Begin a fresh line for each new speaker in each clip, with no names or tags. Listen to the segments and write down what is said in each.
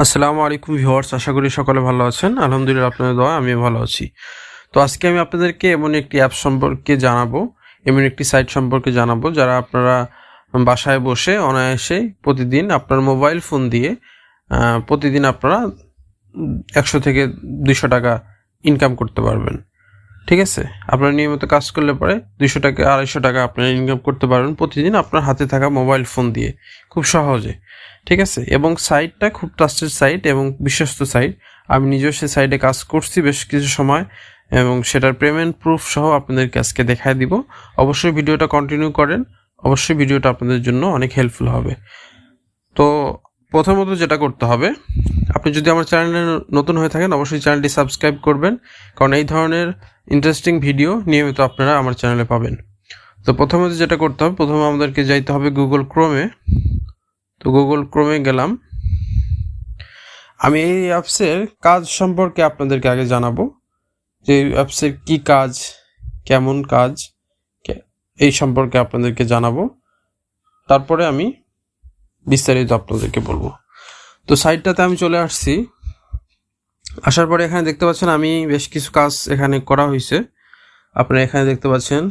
আসসালামু আলাইকুম ভিউয়ার্স, আশা করি সকলে ভালো আছেন। আলহামদুলিল্লাহ আপনাদের দোয়া আমিও ভালো আছি। তো আজকে আমি আপনাদেরকে এমন একটি অ্যাপ সম্পর্কে জানাবো, এমন একটি সাইট সম্পর্কে জানাবো যারা আপনারা বাসায় বসে অনায়াসে প্রতিদিন আপনার মোবাইল ফোন দিয়ে প্রতিদিন আপনারা 100 থেকে 200 টাকা ইনকাম করতে পারবেন। ঠিক আছে, আপনারা নিয়মিত কাজ করলে পরে 200 টাকা 250 টাকা আপনারা ইনকাম করতে পারবেন প্রতিদিন আপনার হাতে থাকা মোবাইল ফোন দিয়ে খুব সহজে। ঠিক আছে, এবং সাইটটা খুব ট্রাস্টেড সাইট এবং বিশ্বস্ত সাইট। আমি নিজেও সে সাইটে কাজ করছি বেশ কিছু সময় এবং সেটার পেমেন্ট প্রুফ সহ আপনাদেরকে আজকে দেখায় দিব। অবশ্যই ভিডিওটা কন্টিনিউ করেন, অবশ্যই ভিডিওটা আপনাদের জন্য অনেক হেল্পফুল হবে। তো প্রথমত যেটা করতে হবে, আপনি যদি আমার চ্যানেলে নতুন হয়ে থাকেন অবশ্যই চ্যানেলটি সাবস্ক্রাইব করবেন, কারণ এই ধরনের ইন্টারেস্টিং ভিডিও নিয়মিত আপনারা আমার চ্যানেলে পাবেন। তো প্রথমত যেটা করতে হবে, প্রথমে আমাদেরকে যাইতে হবে গুগল ক্রোমে। তো গুগল ক্রোমে গেলাম। আমি এই অ্যাপসের কাজ সম্পর্কে আপনাদেরকে আগে জানাবো, যে অ্যাপসের কি কাজ, কেমন কাজ, এই সম্পর্কে আপনাদেরকে জানাবো। তারপরে আমি বিস্তারিত আপনাদেরকে বলবো। তো সাইটটাতে আমি চলে আসছি। আসার পরে এখানে দেখতে পাচ্ছেন আমি বেশ কিছু কাজ এখানে করা হয়েছে। আপনারা এখানে দেখতে পাচ্ছেন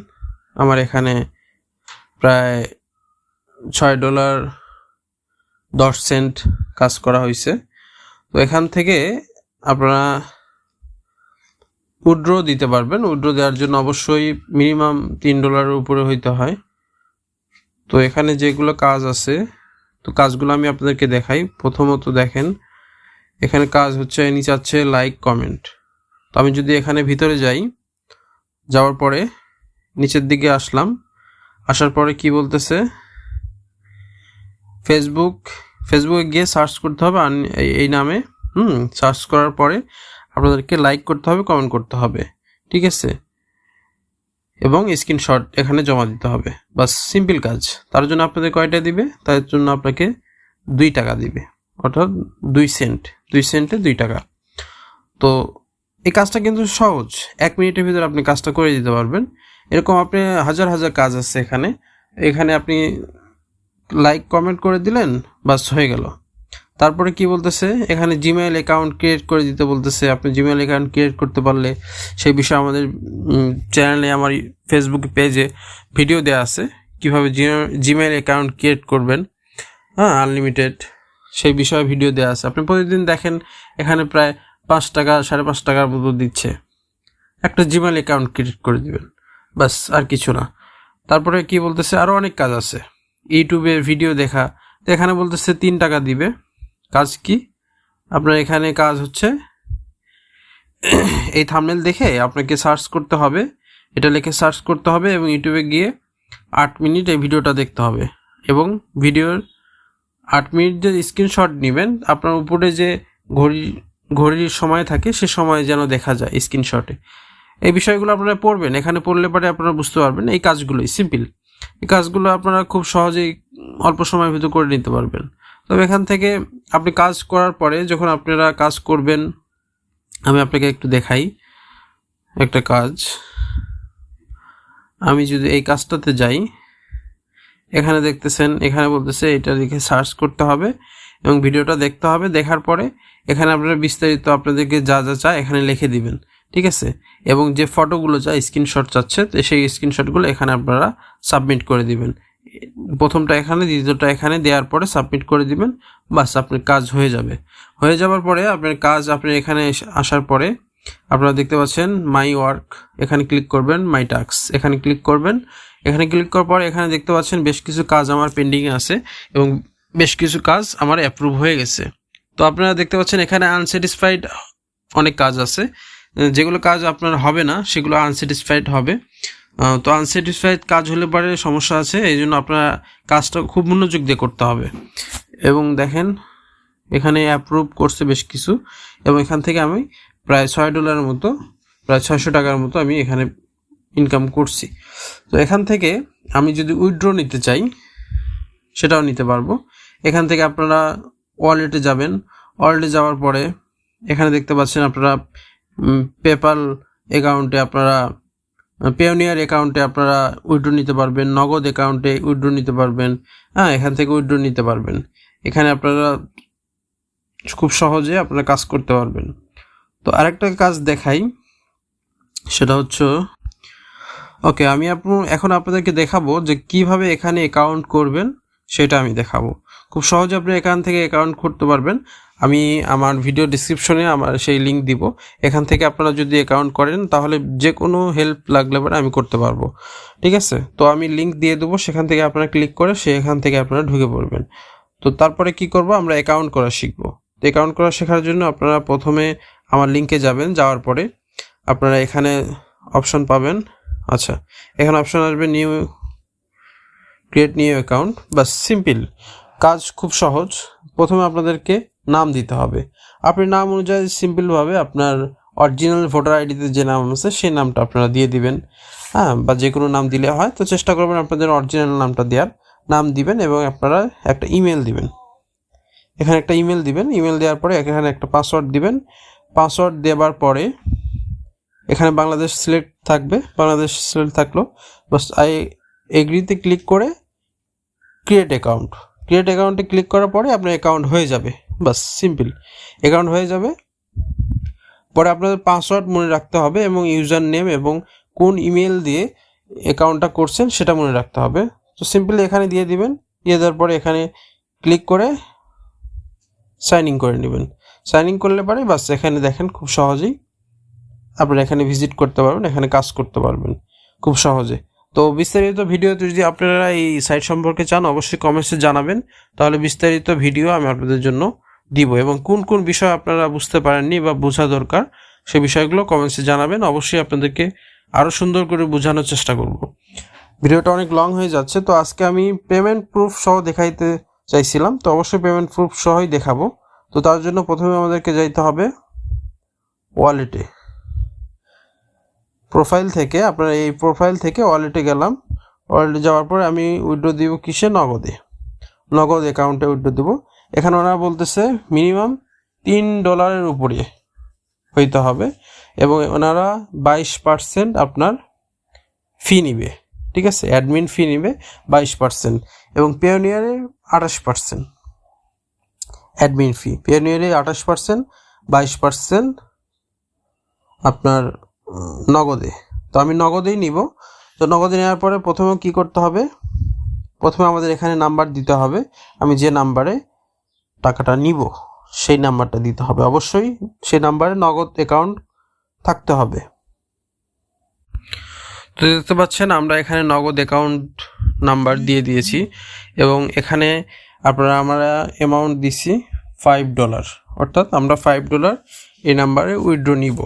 আমার এখানে প্রায় $6.10 কাজ করা হয়েছে। তো এখান থেকে আপনারা উইথড্র দিতে পারবেন। উইথড্র দেওয়ার জন্য অবশ্যই মিনিমাম $3 উপরে হইতে হয়। তো এখানে যেগুলো কাজ আছে, তো কাজগুলো আমি আপনাদেরকে দেখাই। প্রথমত দেখেন এখানে কাজ হচ্ছে, নিচে আছে লাইক কমেন্ট। তো আমি যদি এখানে ভিতরে যাই, যাওয়ার পরে নিচের দিকে আসলাম, আসার পরে কি বলতেছে, ফেসবুকে গিয়ে সার্চ করতে হবে এই নামে। সার্চ করার পরে আপনাদেরকে লাইক করতে হবে, কমেন্ট করতে হবে। ঠিক আছে, এবং স্ক্রিনশট এখানে জমা দিতে হবে। বাস, সিম্পল কাজ। তার জন্য আপনাদের কয়টা দিবে? তার জন্য আপনাকে 2 টাকা দিবে, অর্থাৎ 2 সেন্টে 2 টাকা। তো এই কাজটা কিন্তু সহজ, 1 মিনিটের ভিতরে আপনি কাজটা করে দিতে পারবেন। এরকম আপনি হাজার হাজার কাজ আছে এখানে আপনি লাইক কমেন্ট করে দিলেন, বাস হয়ে গেল। তারপরে কি বলতেছে, এখানে জিমেইল অ্যাকাউন্ট ক্রিয়েট করে দিতে বলতেছে। আপনি জিমেইল অ্যাকাউন্ট ক্রিয়েট করতে পারলে সেই বিষয়ে আমাদের চ্যানেলে, আমার ফেসবুক পেজে ভিডিও দেওয়া আছে কীভাবে জিমেইল অ্যাকাউন্ট ক্রিয়েট করবেন, আনলিমিটেড, সেই বিষয়ে ভিডিও দেওয়া আছে। আপনি প্রতিদিন দেখেন এখানে প্রায় 5 টাকা 5.5 টাকার মতো দিচ্ছে। একটা জিমেইল অ্যাকাউন্ট ক্রিয়েট করে দিবেন, বাস, আর কিছু না। তারপরে কি বলতেছে, আরও অনেক কাজ আছে। ইউটিউবে ভিডিও দেখা, তো এখানে বলতেছে 3 টাকা দিবে। কাজ কি? আপনার এখানে কাজ হচ্ছে এই থাম্বনেল দেখে আপনাকে সার্চ করতে হবে, এটা লিখে সার্চ করতে হবে এবং ইউটিউবে গিয়ে 8 মিনিট এই ভিডিওটা দেখতে হবে এবং ভিডিওর 8 মিনিট যে স্ক্রিনশট নেবেন, আপনার উপরে যে ঘড়ির সময় থাকে সে সময় যেন দেখা যায় স্ক্রিনশটে। এই বিষয়গুলো আপনারা পড়বেন, এখানে পড়লে পরে আপনারা বুঝতে পারবেন। এই কাজগুলোই সিম্পল, এই কাজগুলো আপনারা খুব সহজেই অল্প সময়ের ভিতর করে নিতে পারবেন। তবে এখান থেকে আপনি কাজ করার পরে যখন আপনারা কাজ করবেন, আমি আপনাকে একটু দেখাই একটা কাজ। আমি যদি এই কাজটাতে যাই, এখানে দেখতেছেন, এখানে বলতেছে এটা লিখে সার্চ করতে হবে এবং ভিডিওটা দেখতে হবে। দেখার পরে এখানে আপনারা বিস্তারিত আপনাদেরকে যা যা চায় এখানে লিখে দিবেন। ঠিক আছে, এবং যে ফটোগুলো চাই, স্ক্রিনশট চাচ্ছে, সেই স্ক্রিনশটগুলো এখানে আপনারা সাবমিট করে দিবেন। প্রথমটা এখানে, দ্বিতীয়টা এখানে দেওয়ার পরে সাবমিট করে দিবেন। বাস, আপনার কাজ হয়ে যাবে। হয়ে যাওয়ার পরে আপনার কাজ, আপনি এখানে আসার পরে আপনারা দেখতে পাচ্ছেন মাই ওয়ার্ক, এখানে ক্লিক করবেন। মাই টাস্ক এখানে ক্লিক করবেন। এখানে ক্লিক করার পরে এখানে দেখতে পাচ্ছেন বেশ কিছু কাজ আমার পেন্ডিংয়ে আছে এবং বেশ কিছু কাজ আমার অ্যাপ্রুভ হয়ে গেছে। তো আপনারা দেখতে পাচ্ছেন এখানে আনস্যাটিসফাইড অনেক কাজ আছে, যেগুলো কাজ আপনার হবে না সেগুলো আনস্যাটিসফাইড হবে। তো আনস্যাটিসফাইড কাজ হলে পরে সমস্যা আছে, এই জন্য আপনার কাজটা খুব মনোযোগ দিয়ে করতে হবে। এবং দেখেন এখানে অ্যাপ্রুভ করছে বেশ কিছু, এবং এখান থেকে আমি প্রায় $6 মতো, প্রায় 600 টাকার মতো আমি এখানে ইনকাম করছি। তো এখান থেকে আমি যদি উইথড্র নিতে চাই সেটাও নিতে পারবো। এখান থেকে আপনারা ওয়ালেটে যাবেন। ওয়ালেটে যাওয়ার পরে এখানে দেখতে পাচ্ছেন আপনারা পেপ্যাল অ্যাকাউন্টে, আপনারা পেওনিয়ার অ্যাকাউন্টে আপনারা উইথড্র নিতে পারবেন, নগদ অ্যাকাউন্টে উইথড্র নিতে পারবেন। এখান থেকে উইথড্র নিতে পারবেন। এখানে আপনারা খুব সহজে আপনারা কাজ করতে পারবেন। তো আরেকটা কাজ দেখাই, সেটা হচ্ছে ওকে, আমি এখন আপনাদেরকে দেখাবো যে কিভাবে এখানে অ্যাকাউন্ট করবেন, সেটা আমি দেখাবো। খুব সহজে আপনি এখান থেকে অ্যাকাউন্ট করতে পারবেন। আমি আমার ভিডিও ডিসক্রিপশনে আমার সেই লিঙ্ক দিব, এখান থেকে আপনারা যদি অ্যাকাউন্ট করেন তাহলে যে কোনো হেল্প লাগলে পরে আমি করতে পারবো, ঠিক আছে? তো আমি লিঙ্ক দিয়ে দেবো, সেখান থেকে আপনারা ক্লিক করে সেখান থেকে আপনারা ঢুকে পড়বেন। তো তারপরে কি করব, আমরা অ্যাকাউন্ট করা শিখবো। তো অ্যাকাউন্ট করা শেখার জন্য আপনারা প্রথমে আমার লিঙ্কে যাবেন, যাওয়ার পরে আপনারা এখানে অপশন পাবেন। আচ্ছা, এখানে অপশন আসবে নিউ, ক্রিয়েট নিউ অ্যাকাউন্ট। বাস, সিম্পল কাজ, খুব সহজ। প্রথমে আপনাদেরকে নাম দিতে হবে। আপনি নাম অনুযায়ী সিম্পলভাবে আপনার অরিজিনাল ভোটার আইডিতে যে নাম আছে সেই নামটা আপনারা দিয়ে দিবেন, হ্যাঁ, বা যে কোনো নাম দিলে হয়। তো চেষ্টা করবেন আপনাদের অরিজিনাল নামটা দেওয়ার, নাম দিবেন এবং আপনারা একটা ইমেল দিবেন। এখানে একটা ইমেল দিবেন, ইমেল দেওয়ার পরে এখানে একটা পাসওয়ার্ড দিবেন। পাসওয়ার্ড দেওয়ার পরে এখানে বাংলাদেশ সিলেক্ট থাকবে, বাংলাদেশ সিলেক্ট থাকলো। বাস, আই এগ্রিতে ক্লিক করে ক্রিয়েট অ্যাকাউন্ট, ক্রিয়েট অ্যাকাউন্টে ক্লিক করার পরে আপনার অ্যাকাউন্ট হয়ে যাবে। বাস, সিম্পল অ্যাকাউন্ট হয়ে যাবে। পরে আপনাদের পাসওয়ার্ড মনে রাখতে হবে এবং ইউজার নেম এবং কোন ইমেল দিয়ে অ্যাকাউন্টটা করছেন সেটা মনে রাখতে হবে। তো সিম্পলি এখানে দিয়ে দিবেন, দিয়ে দেওয়ার পরে এখানে ক্লিক করে সাইন ইন করে নেবেন। সাইন ইন করলে পরে বাস, এখানে দেখেন খুব সহজেই আপনারা এখানে ভিজিট করতে পারবেন, এখানে কাজ করতে পারবেন খুব সহজে। তো বিস্তারিত ভিডিওতে যদি আপনারা এই সাইট সম্পর্কে চান অবশ্যই কমেন্টসে জানাবেন, তাহলে বিস্তারিত ভিডিও আমি আপনাদের জন্য দিব। এবং কোন কোন বিষয় আপনারা বুঝতে পারেননি বা বোঝা দরকার সেই বিষয়গুলো কমেন্টসে জানাবেন, অবশ্যই আপনাদেরকে আরও সুন্দর করে বোঝানোর চেষ্টা করব। ভিডিওটা অনেক লং হয়ে যাচ্ছে, তো আজকে আমি পেমেন্ট প্রুফ সহ দেখাইতে চাইছিলাম, তো অবশ্যই পেমেন্ট প্রুফ সহই দেখাবো। তো তার জন্য প্রথমে আমাদেরকে যাইতে হবে ওয়ালেটে। প্রোফাইল থেকে আপনার এই প্রোফাইল থেকে ওয়ালেটে গেলাম, ওয়ালেটে যাওয়ার পরে আমি উইথড্র দিব কিসে, নগদে, নগদ অ্যাকাউন্টে উইথড্র দিব। এখানে ওনারা বলতেছে মিনিমাম $3 উপরে হইতে হবে এবং ওনারা 22% আপনার ফি নিবে, ঠিক আছে? অ্যাডমিন ফি নিবে 22% এবং পেওনিয়ারে 28% অ্যাডমিন ফি, পেওনিয়ারে 28%, 22% আপনার নগদে। তো আমি নগদেই নিব। তো নগদে নেওয়ার পরে প্রথমে কি করতে হবে, প্রথমে আমাদের এখানে নাম্বার দিতে হবে। আমি যে নাম্বারে টাকাটা নিব সেই নাম্বারটা দিতে হবে, অবশ্যই সেই নাম্বারে নগদ অ্যাকাউন্ট থাকতে হবে। তো দেখতে পাচ্ছেন আমরা এখানে নগদ অ্যাকাউন্ট নাম্বার দিয়ে দিয়েছি এবং এখানে আমরা অ্যামাউন্ট দিছি $5, অর্থাৎ আমরা $5 এই নাম্বারে উইথড্র নিব।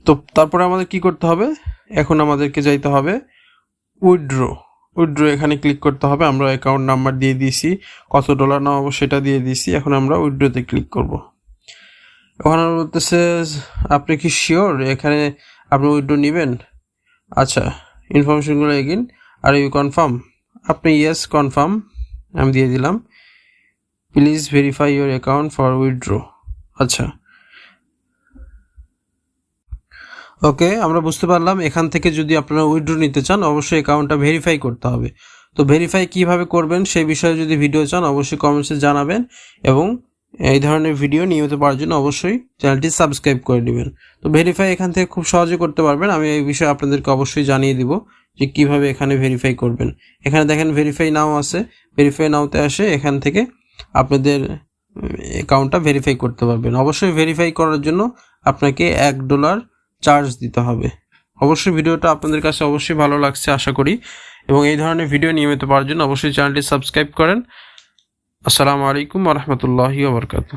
তো তারপরে আমাদের কি করতে হবে, এখন আমাদেরকে যাইতে হবে উইথড্র, এখানে ক্লিক করতে হবে। আমরা অ্যাকাউন্ট নাম্বার দিয়ে দিয়েছি, কত ডলার নেওয়াবো সেটা দিয়ে দিয়েছি। এখন আমরা উইথড্রতে ক্লিক করব। ওখানে বলতেছে আপনি কি শিওর এখানে আপনি উইথড্র নেবেন? আচ্ছা, ইনফরমেশনগুলো এগেইন, আর ইউ কনফার্ম? আপনি ইয়েস কনফার্ম আমি দিয়ে দিলাম। Please verify your account for withdraw. আচ্ছা, ওকে, আমরা বুঝতে পারলাম। এখান থেকে যদি আপনারা উইথড্র নিতে চান অবশ্যই অ্যাকাউন্টটা ভেরিফাই করতে হবে। তো ভেরিফাই কিভাবে করবেন সেই বিষয়ে যদি ভিডিও চান অবশ্যই কমেন্টসে জানাবেন এবং এই ধরনের ভিডিও নিয়মিত পাওয়ার জন্য অবশ্যই চ্যানেলটি সাবস্ক্রাইব করে নেবেন। তো ভেরিফাই এখান থেকে খুব সহজে করতে পারবেন, আমি এই বিষয়ে আপনাদেরকে অবশ্যই জানিয়ে দিব যে কিভাবে এখানে ভেরিফাই করবেন। এখানে দেখেন ভেরিফাই নাও আছে, ভেরিফাই নাওতে আসে এখান থেকে আপনাদের অ্যাকাউন্টটা ভেরিফাই করতে পারবেন। অবশ্যই ভেরিফাই করার জন্য আপনাকে $1 চার্জ দিতে হবে। অবশ্যই ভিডিওটা আপনাদের কাছে অবশ্যই ভালো লাগছে আশা করি, এবং এই ধরনের ভিডিও নিয়মিত পাওয়ার জন্য অবশ্যই চ্যানেলটি সাবস্ক্রাইব করেন। আসসালামু আলাইকুম ওয়া রাহমাতুল্লাহি ওয়া বারাকাতুহু।